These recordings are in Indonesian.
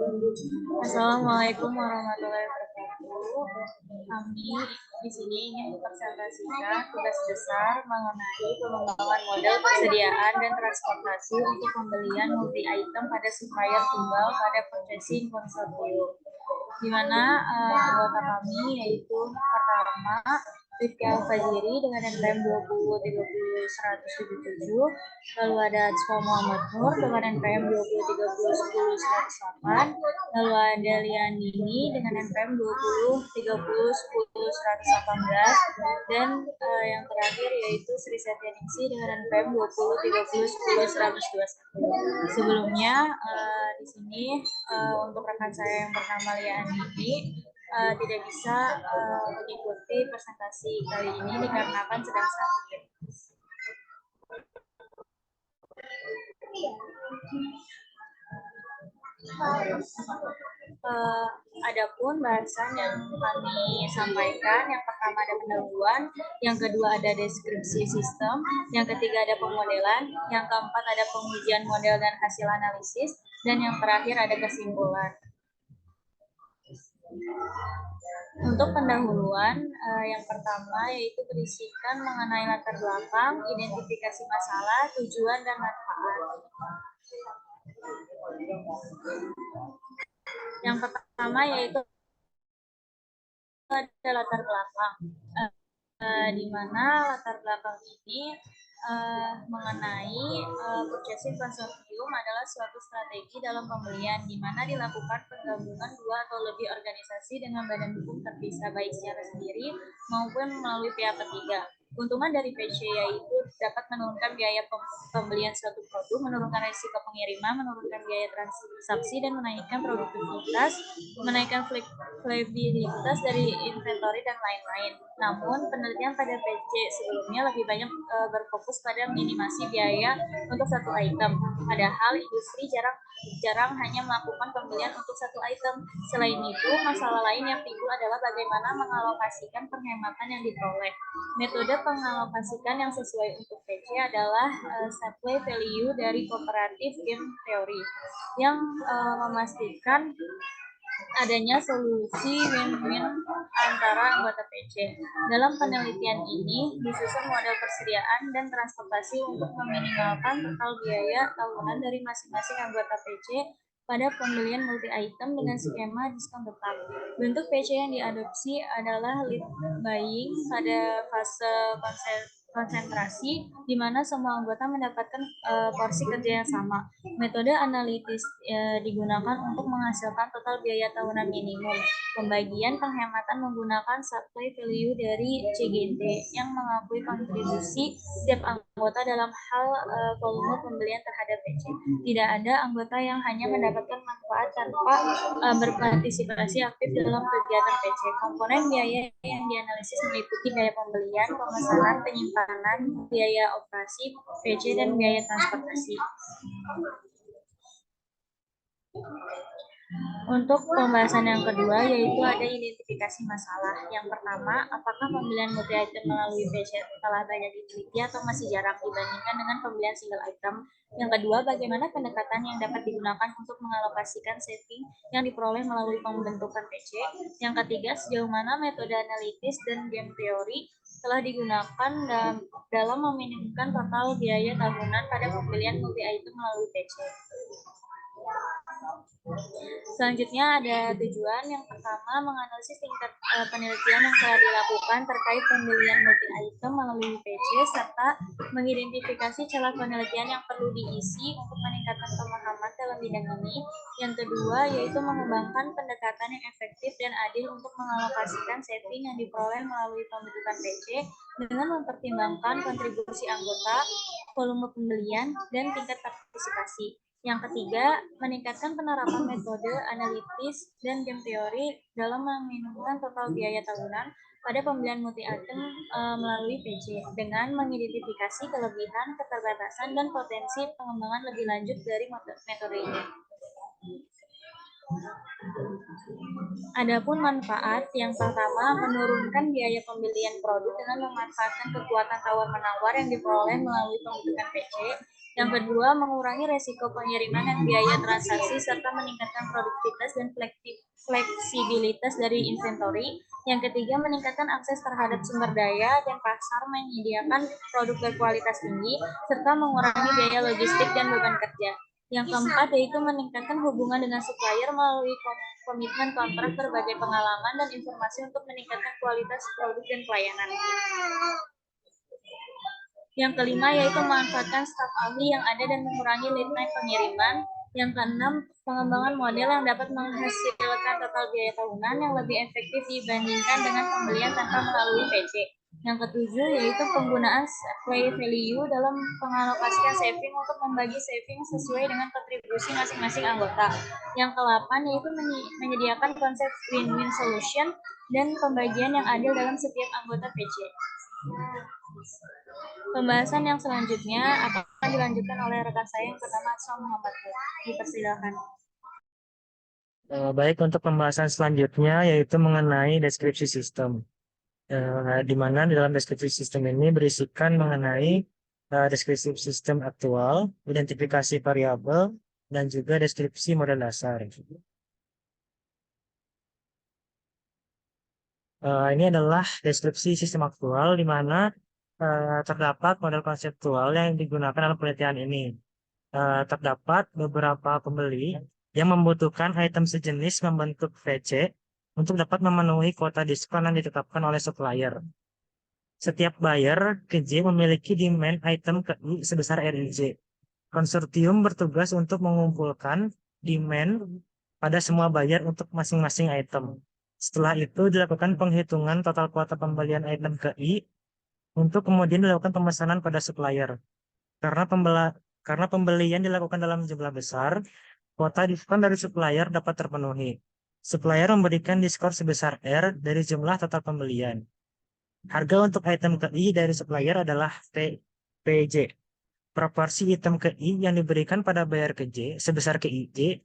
Assalamualaikum warahmatullahi wabarakatuh. Kami di sini ingin mempresentasikan tugas besar mengenai pengembangan model persediaan dan transportasi untuk pembelian multi item pada supplier tunggal pada purchasing consortium. Di mana anggota kami yaitu pertama Rifki Al-Fajiri dengan NPM 20300177, lalu ada Atsfa Muhammad Nur dengan NPM 20301018, lalu ada Liandini dengan NPM 20301018, dan yang terakhir yaitu Sri Setyaningsi dengan NPM 2030101121. Sebelumnya di sini untuk rekan saya yang bernama Liandini tidak bisa mengikuti presentasi kali ini dikarenakan sedang sakit. Adapun bahasan yang kami sampaikan, yang pertama ada pendahuluan, yang kedua ada deskripsi sistem, yang ketiga ada pemodelan, yang keempat ada pengujian model dan hasil analisis, dan yang terakhir ada kesimpulan. Untuk pendahuluan, yang pertama yaitu berisikan mengenai latar belakang, identifikasi masalah, tujuan, dan manfaat. Yang pertama yaitu ada latar belakang, di mana latar belakang ini mengenai purchasing consortium adalah suatu strategi dalam pembelian di mana dilakukan penggabungan dua atau lebih organisasi dengan badan hukum terpisah baik secara sendiri maupun melalui pihak ketiga. Keuntungan dari PC yaitu dapat menurunkan biaya pembelian suatu produk, menurunkan risiko pengiriman, menurunkan biaya transaksi, dan menaikkan produktivitas, menaikkan fleksibilitas dari inventory dan lain-lain. Namun, penelitian pada PC sebelumnya lebih banyak berfokus pada minimasi biaya untuk satu item. Padahal industri jarang hanya melakukan pembelian untuk satu item. Selain itu, masalah lain yang timbul adalah bagaimana mengalokasikan penghematan yang diperoleh. Metode pengalokasikan yang sesuai untuk PC adalah supply value dari cooperative game theory yang memastikan adanya solusi win-win antara anggota PC. Dalam penelitian ini, disusun model persediaan dan transportasi untuk meminimalkan total biaya tahunan dari masing-masing anggota PC pada pembelian multi-item dengan skema diskon tetap. Bentuk PC yang diadopsi adalah lead buying pada fase konsentrasi, di mana semua anggota mendapatkan porsi kerja yang sama. Metode analitis digunakan untuk menghasilkan total biaya tahunan minimum. Pembagian penghematan menggunakan supply value dari CGT yang mengakui kontribusi setiap anggota dalam hal volume pembelian terhadap PC. Tidak ada anggota yang hanya mendapatkan manfaat tanpa berpartisipasi aktif dalam kegiatan PC. Komponen biaya yang dianalisis meliputi biaya pembelian, pemesanan, penyimpanan, biaya operasi PC, dan biaya transportasi. Untuk pembahasan yang kedua yaitu ada identifikasi masalah. Yang pertama, apakah pembelian multi item melalui PC telah banyak diteliti atau masih jarang dibandingkan dengan pembelian single item? Yang kedua, bagaimana pendekatan yang dapat digunakan untuk mengalokasikan saving yang diperoleh melalui pembentukan PC? Yang ketiga, sejauh mana metode analitis dan game teori telah digunakan dalam meminimumkan total biaya tahunan pada pembelian multi item melalui PC? Selanjutnya ada tujuan. Yang pertama, menganalisis tingkat penelitian yang telah dilakukan terkait pembelian multi item melalui PC serta mengidentifikasi celah penelitian yang perlu diisi untuk meningkatkan pemahaman dalam bidang ini. Yang kedua, yaitu mengembangkan pendekatan yang efektif dan adil untuk mengalokasikan saving yang diperoleh melalui pembentukan PC dengan mempertimbangkan kontribusi anggota, volume pembelian, dan tingkat partisipasi. Yang ketiga, meningkatkan penerapan metode analitis dan game teori dalam meminimumkan total biaya tahunan pada pembelian multi item melalui PC dengan mengidentifikasi kelebihan, keterbatasan, dan potensi pengembangan lebih lanjut dari metode ini. Adapun manfaat, yang pertama, menurunkan biaya pembelian produk dengan memanfaatkan kekuatan tawar-menawar yang diperoleh melalui pembentukan PC. Yang kedua, mengurangi resiko pengiriman dan biaya transaksi serta meningkatkan produktivitas dan fleksibilitas dari inventory. Yang ketiga, meningkatkan akses terhadap sumber daya dan pasar, menyediakan produk berkualitas tinggi serta mengurangi biaya logistik dan beban kerja. Yang keempat yaitu meningkatkan hubungan dengan supplier melalui komitmen kontrak, berbagai pengalaman dan informasi untuk meningkatkan kualitas produk dan pelayanan. Yang kelima yaitu memanfaatkan staf ahli yang ada dan mengurangi lead time pengiriman. Yang keenam, pengembangan model yang dapat menghasilkan total biaya tahunan yang lebih efektif dibandingkan dengan pembelian tanpa melalui PC. Yang ketujuh yaitu penggunaan supply value dalam mengalokasikan saving untuk membagi saving sesuai dengan kontribusi masing-masing anggota. Yang ke-8 yaitu menyediakan konsep win-win solution dan pembagian yang adil dalam setiap anggota PC. Pembahasan yang selanjutnya akan dilanjutkan oleh rekan saya yang bernama Asma Muhammad. Dipersilakan. Baik, untuk pembahasan selanjutnya yaitu mengenai deskripsi sistem. Di mana di dalam deskripsi sistem ini berisikan mengenai deskripsi sistem aktual, identifikasi variabel, dan juga deskripsi model dasar. Ini adalah deskripsi sistem aktual di mana terdapat model konseptual yang digunakan dalam penelitian ini. Terdapat beberapa pembeli yang membutuhkan item sejenis membentuk VC untuk dapat memenuhi kuota diskon yang ditetapkan oleh supplier. Setiap buyer KJ memiliki demand item ke I sebesar RIJ. Konsortium bertugas untuk mengumpulkan demand pada semua buyer untuk masing-masing item. Setelah itu dilakukan penghitungan total kuota pembelian item ke I untuk kemudian dilakukan pemesanan pada supplier. Karena pembelian dilakukan dalam jumlah besar, kuota diskon dari supplier dapat terpenuhi. Supplier memberikan diskon sebesar R dari jumlah total pembelian. Harga untuk item ke I dari supplier adalah PJ. Proporsi item ke I yang diberikan pada buyer ke J sebesar KIJ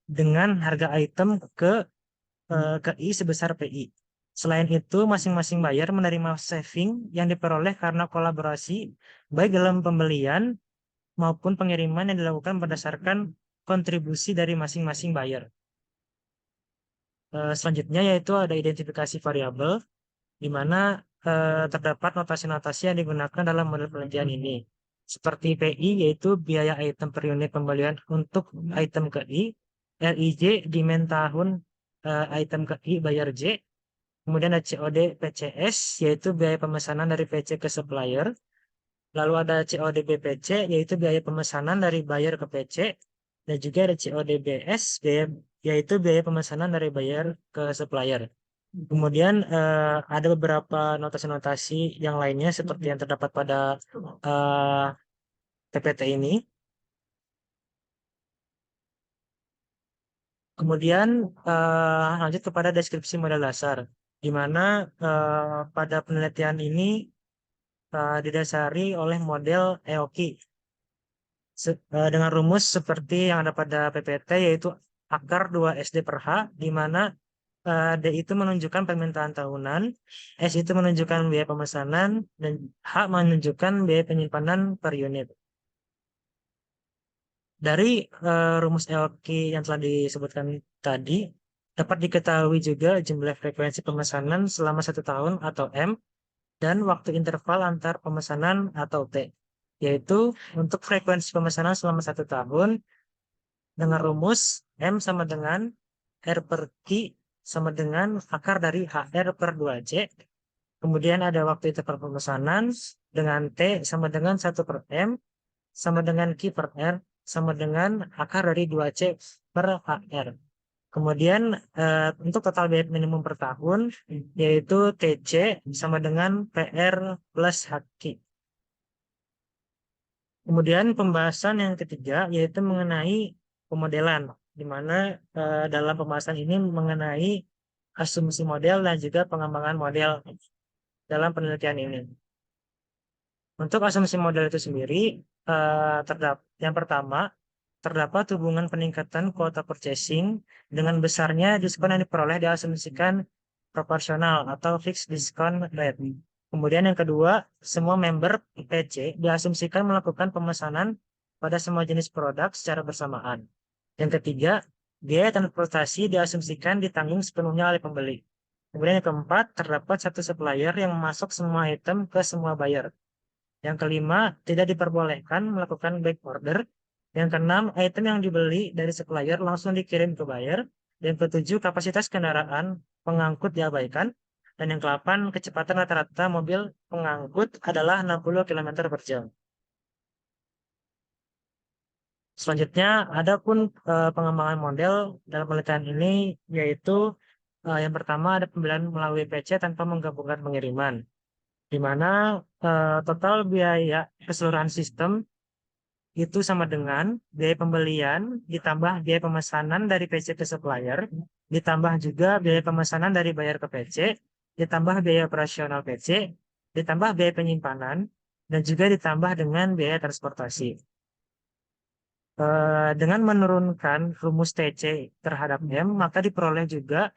dengan harga item ke I sebesar PI. Selain itu, masing-masing buyer menerima saving yang diperoleh karena kolaborasi baik dalam pembelian maupun pengiriman yang dilakukan berdasarkan kontribusi dari masing-masing buyer. Selanjutnya yaitu ada identifikasi variabel, di mana terdapat notasi-notasi yang digunakan dalam model penelitian ini. Seperti PI yaitu biaya item per unit pembelian untuk item ke I, RIJ demand tahun item ke I bayar J, kemudian ada COD PCS yaitu biaya pemesanan dari PC ke supplier, lalu ada COD BPC yaitu biaya pemesanan dari buyer ke PC, dan juga ada COD BS yaitu biaya pemesanan dari buyer ke supplier. Kemudian ada beberapa notasi-notasi yang lainnya seperti yang terdapat pada PPT ini. Kemudian lanjut kepada deskripsi model dasar, di mana pada penelitian ini didasari oleh model EOKI dengan rumus seperti yang ada pada PPT yaitu akar 2SD per H, di mana D itu menunjukkan permintaan tahunan, S itu menunjukkan biaya pemesanan, dan H menunjukkan biaya penyimpanan per unit. Dari rumus EOKI yang telah disebutkan tadi, dapat diketahui juga jumlah frekuensi pemesanan selama 1 tahun atau M, dan waktu interval antar pemesanan atau T. Yaitu untuk frekuensi pemesanan selama 1 tahun, dengan rumus M sama dengan R per Q sama dengan akar dari HR per 2C. Kemudian ada waktu interval pemesanan dengan T sama dengan 1 per M sama dengan Q per R sama dengan akar dari 2C per HR. Kemudian untuk total biaya minimum per tahun yaitu TC sama dengan PR plus HQ. Kemudian pembahasan yang ketiga yaitu mengenai pemodelan, di mana dalam pembahasan ini mengenai asumsi model dan juga pengembangan model dalam penelitian ini. Untuk asumsi model itu sendiri, yang pertama, terdapat hubungan peningkatan kuota purchasing dengan besarnya diskon yang diperoleh diasumsikan proporsional atau fixed discount rate. Kemudian yang kedua, semua member PC diasumsikan melakukan pemesanan pada semua jenis produk secara bersamaan. Yang ketiga, biaya transportasi diasumsikan ditanggung sepenuhnya oleh pembeli. Kemudian yang keempat, terdapat satu supplier yang memasok semua item ke semua buyer. Yang kelima, tidak diperbolehkan melakukan back order. Yang keenam, item yang dibeli dari supplier langsung dikirim ke buyer. Yang ketujuh, kapasitas kendaraan pengangkut diabaikan. Dan yang ke-8, kecepatan rata-rata mobil pengangkut adalah 60 km per jam. Selanjutnya, ada pun pengembangan model dalam penelitian ini, yaitu yang pertama ada pembelian melalui PC tanpa menggabungkan pengiriman, di mana total biaya keseluruhan sistem itu sama dengan biaya pembelian ditambah biaya pemesanan dari PC ke supplier, ditambah juga biaya pemesanan dari buyer ke PC, ditambah biaya operasional PC, ditambah biaya penyimpanan, dan juga ditambah dengan biaya transportasi. Dengan menurunkan rumus TC terhadap M, maka diperoleh juga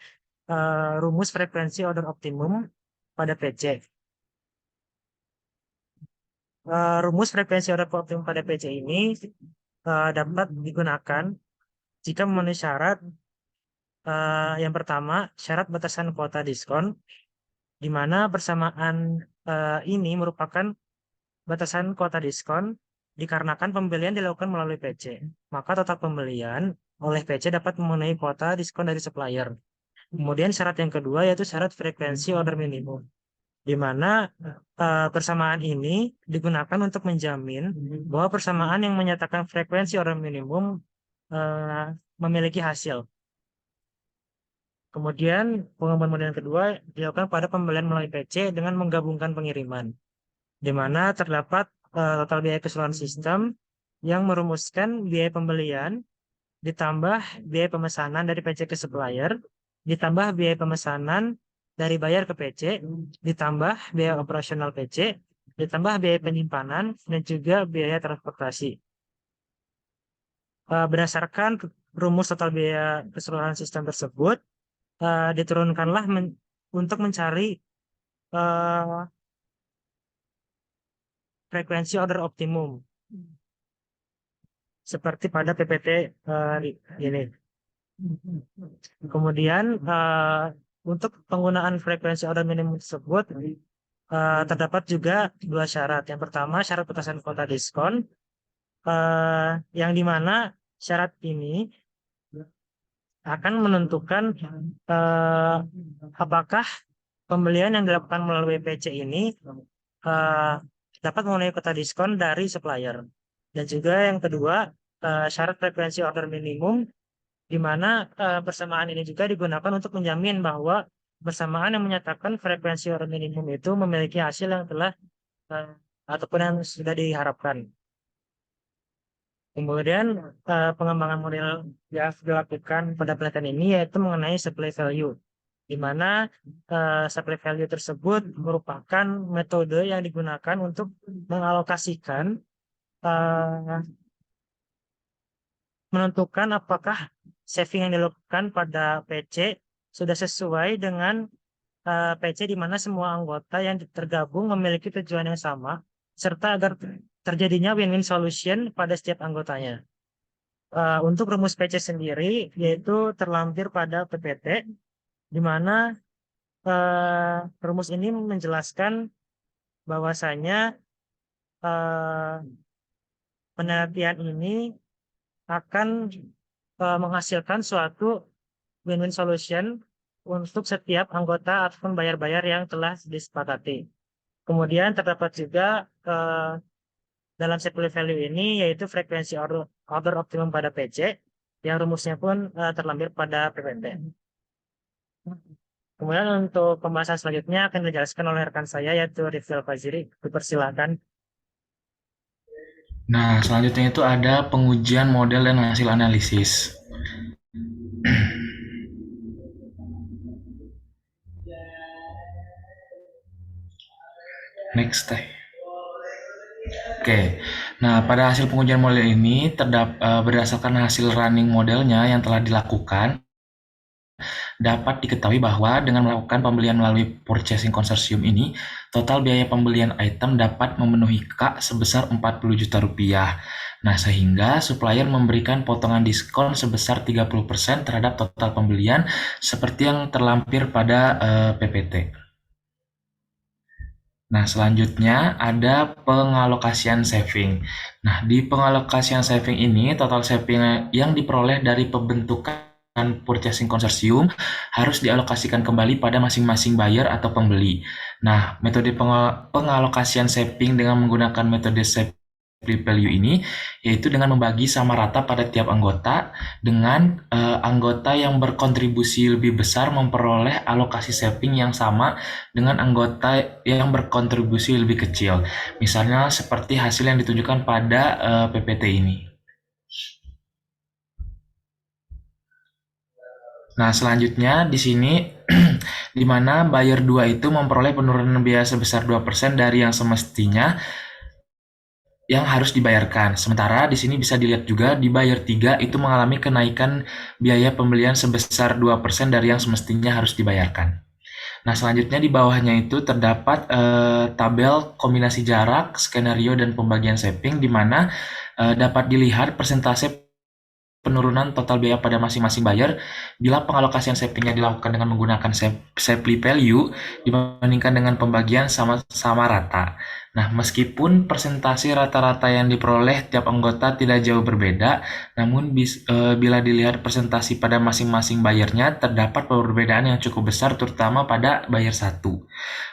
rumus frekuensi order optimum pada PC. Rumus frekuensi order optimum pada PC ini dapat digunakan jika memenuhi syarat. Yang pertama, syarat batasan kuota diskon, di mana persamaan ini merupakan batasan kuota diskon dikarenakan pembelian dilakukan melalui PC. Maka total pembelian oleh PC dapat memenuhi kuota diskon dari supplier. Kemudian syarat yang kedua yaitu syarat frekuensi order minimum, di mana persamaan ini digunakan untuk menjamin bahwa persamaan yang menyatakan frekuensi order minimum memiliki hasil. Kemudian pengembangan model yang kedua dilakukan pada pembelian melalui PC dengan menggabungkan pengiriman, di mana terdapat total biaya keseluruhan sistem yang merumuskan biaya pembelian ditambah biaya pemesanan dari PC ke supplier, ditambah biaya pemesanan dari buyer ke PC, ditambah biaya operasional PC, ditambah biaya penyimpanan, dan juga biaya transportasi. Berdasarkan rumus total biaya keseluruhan sistem tersebut, diturunkanlah untuk mencari frekuensi order optimum seperti pada PPT ini. Kemudian untuk penggunaan frekuensi order minimum tersebut terdapat juga dua syarat. Yang pertama syarat batasan kuota diskon, yang dimana syarat ini akan menentukan apakah pembelian yang dilakukan melalui PC ini dapat memenuhi kuota diskon dari supplier. Dan juga yang kedua, syarat frekuensi order minimum, di mana persamaan ini juga digunakan untuk menjamin bahwa persamaan yang menyatakan frekuensi order minimum itu memiliki hasil yang telah ataupun yang sudah diharapkan. Kemudian pengembangan model yang dilakukan pada penelitian ini yaitu mengenai supply value, di mana supply value tersebut merupakan metode yang digunakan untuk mengalokasikan menentukan apakah saving yang dilakukan pada PC sudah sesuai dengan PC di mana semua anggota yang tergabung memiliki tujuan yang sama, serta agar terjadinya win-win solution pada setiap anggotanya. Untuk rumus PC sendiri, yaitu terlampir pada PPT, di mana rumus ini menjelaskan bahwasanya penelitian ini akan menghasilkan suatu win-win solution untuk setiap anggota ataupun bayar-bayar yang telah disepakati. Kemudian terdapat juga dalam supply value ini yaitu frekuensi order optimum pada PC yang rumusnya pun terlampir pada PPT. Kemudian untuk pembahasan selanjutnya akan dijelaskan oleh rekan saya yaitu Rifil Fajiri. Dipersilakan. Nah, selanjutnya itu ada pengujian model dan hasil analisis. Next teh. Oke, nah pada hasil pengujian model ini berdasarkan hasil running modelnya yang telah dilakukan, dapat diketahui bahwa dengan melakukan pembelian melalui purchasing consortium ini, total biaya pembelian item dapat memenuhi K sebesar 40 juta rupiah. Nah, sehingga supplier memberikan potongan diskon sebesar 30% terhadap total pembelian seperti yang terlampir pada PPT. Nah, selanjutnya ada pengalokasian saving. Nah, di pengalokasian saving ini, total saving yang diperoleh dari pembentukan purchasing konsorsium harus dialokasikan kembali pada masing-masing buyer atau pembeli. Nah, metode pengalokasian saving dengan menggunakan metode saving value ini yaitu dengan membagi sama rata pada tiap anggota dengan anggota yang berkontribusi lebih besar memperoleh alokasi saving yang sama dengan anggota yang berkontribusi lebih kecil. Misalnya seperti hasil yang ditunjukkan pada PPT ini. Nah, selanjutnya di sini di mana buyer 2 itu memperoleh penurunan biaya sebesar 2% dari yang semestinya yang harus dibayarkan. Sementara di sini bisa dilihat juga di buyer 3 itu mengalami kenaikan biaya pembelian sebesar 2% dari yang semestinya harus dibayarkan. Nah, selanjutnya di bawahnya itu terdapat tabel kombinasi jarak, skenario, dan pembagian saving di mana dapat dilihat persentase penurunan total biaya pada masing-masing buyer bila pengalokasian savingnya dilakukan dengan menggunakan safely value dibandingkan dengan pembagian sama rata. Nah, meskipun persentase rata-rata yang diperoleh tiap anggota tidak jauh berbeda, namun bila dilihat presentasi pada masing-masing bayarnya, terdapat perbedaan yang cukup besar terutama pada buyer 1.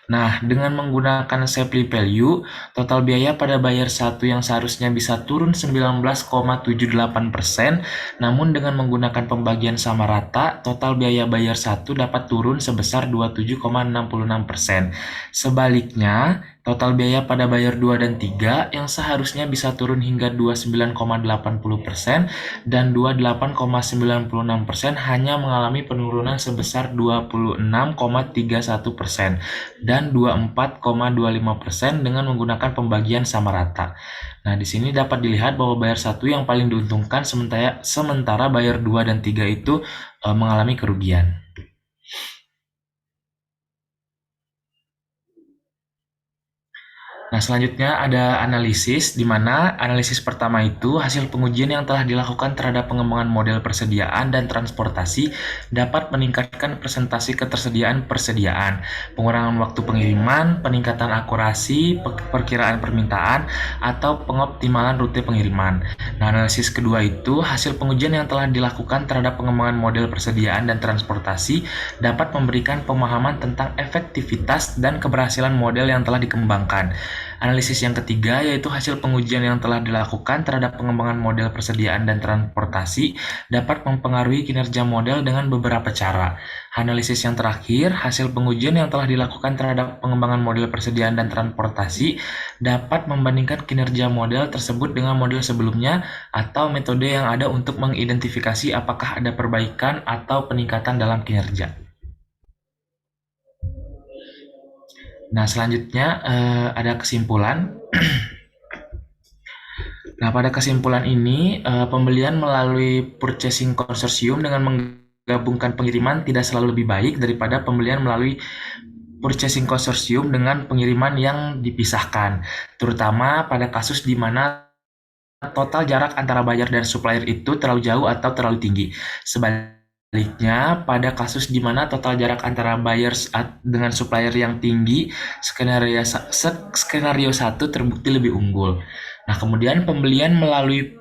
Nah, dengan menggunakan safely value, total biaya pada buyer 1 yang seharusnya bisa turun 19,78%, namun dengan menggunakan pembagian sama rata, total biaya buyer 1 dapat turun sebesar 27,66%. Sebaliknya, total biaya pada buyer 2 dan 3 yang seharusnya bisa turun hingga 29,80% dan 28,96% hanya mengalami penurunan sebesar 26,31% dan 24,25% dengan menggunakan pembagian sama rata. Nah, di sini dapat dilihat bahwa buyer 1 yang paling diuntungkan sementara buyer 2 dan 3 itu mengalami kerugian. Nah, selanjutnya ada analisis, di mana analisis pertama itu hasil pengujian yang telah dilakukan terhadap pengembangan model persediaan dan transportasi dapat meningkatkan presentasi ketersediaan persediaan, pengurangan waktu pengiriman, peningkatan akurasi, perkiraan permintaan, atau pengoptimalan rute pengiriman. Nah, analisis kedua itu hasil pengujian yang telah dilakukan terhadap pengembangan model persediaan dan transportasi dapat memberikan pemahaman tentang efektivitas dan keberhasilan model yang telah dikembangkan. Analisis yang ketiga yaitu hasil pengujian yang telah dilakukan terhadap pengembangan model persediaan dan transportasi dapat mempengaruhi kinerja model dengan beberapa cara. Analisis yang terakhir, hasil pengujian yang telah dilakukan terhadap pengembangan model persediaan dan transportasi dapat membandingkan kinerja model tersebut dengan model sebelumnya atau metode yang ada untuk mengidentifikasi apakah ada perbaikan atau peningkatan dalam kinerja. Nah, selanjutnya ada kesimpulan. Nah, pada kesimpulan ini, pembelian melalui purchasing konsorsium dengan menggabungkan pengiriman tidak selalu lebih baik daripada pembelian melalui purchasing konsorsium dengan pengiriman yang dipisahkan, terutama pada kasus di mana total jarak antara buyer dan supplier itu terlalu jauh atau terlalu tinggi. Sebaliknya, pada kasus di mana total jarak antara buyer dengan supplier yang tinggi, skenario 1 terbukti lebih unggul. Nah, kemudian pembelian melalui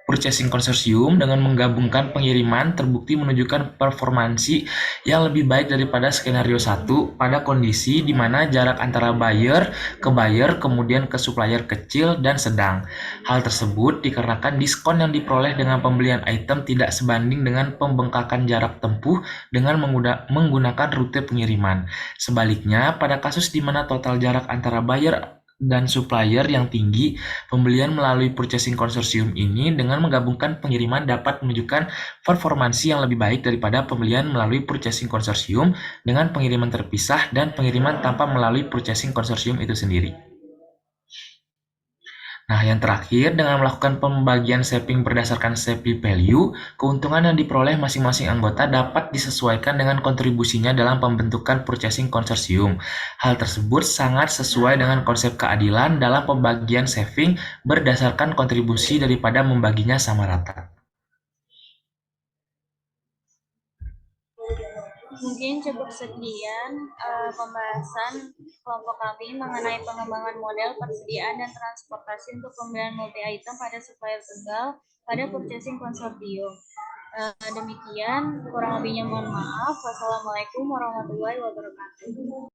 purchasing konsorsium dengan menggabungkan pengiriman terbukti menunjukkan performansi yang lebih baik daripada skenario 1 pada kondisi di mana jarak antara buyer ke buyer kemudian ke supplier kecil dan sedang. Hal tersebut dikarenakan diskon yang diperoleh dengan pembelian item tidak sebanding dengan pembengkakan jarak tempuh dengan menggunakan rute pengiriman. Sebaliknya, pada kasus di mana total jarak antara buyer dan supplier yang tinggi, pembelian melalui purchasing konsorsium ini dengan menggabungkan pengiriman dapat menunjukkan performansi yang lebih baik daripada pembelian melalui purchasing konsorsium dengan pengiriman terpisah dan pengiriman tanpa melalui purchasing konsorsium itu sendiri. Nah, yang terakhir, dengan melakukan pembagian saving berdasarkan saving value, keuntungan yang diperoleh masing-masing anggota dapat disesuaikan dengan kontribusinya dalam pembentukan purchasing konsorsium. Hal tersebut sangat sesuai dengan konsep keadilan dalam pembagian saving berdasarkan kontribusi daripada membaginya sama rata. Mungkin cukup sekian pembahasan kelompok kami mengenai pengembangan model persediaan dan transportasi untuk pembelian multi item pada supplier tunggal pada purchasing konsorsium. Demikian, kurang lebihnya mohon maaf. Wassalamualaikum warahmatullahi wabarakatuh.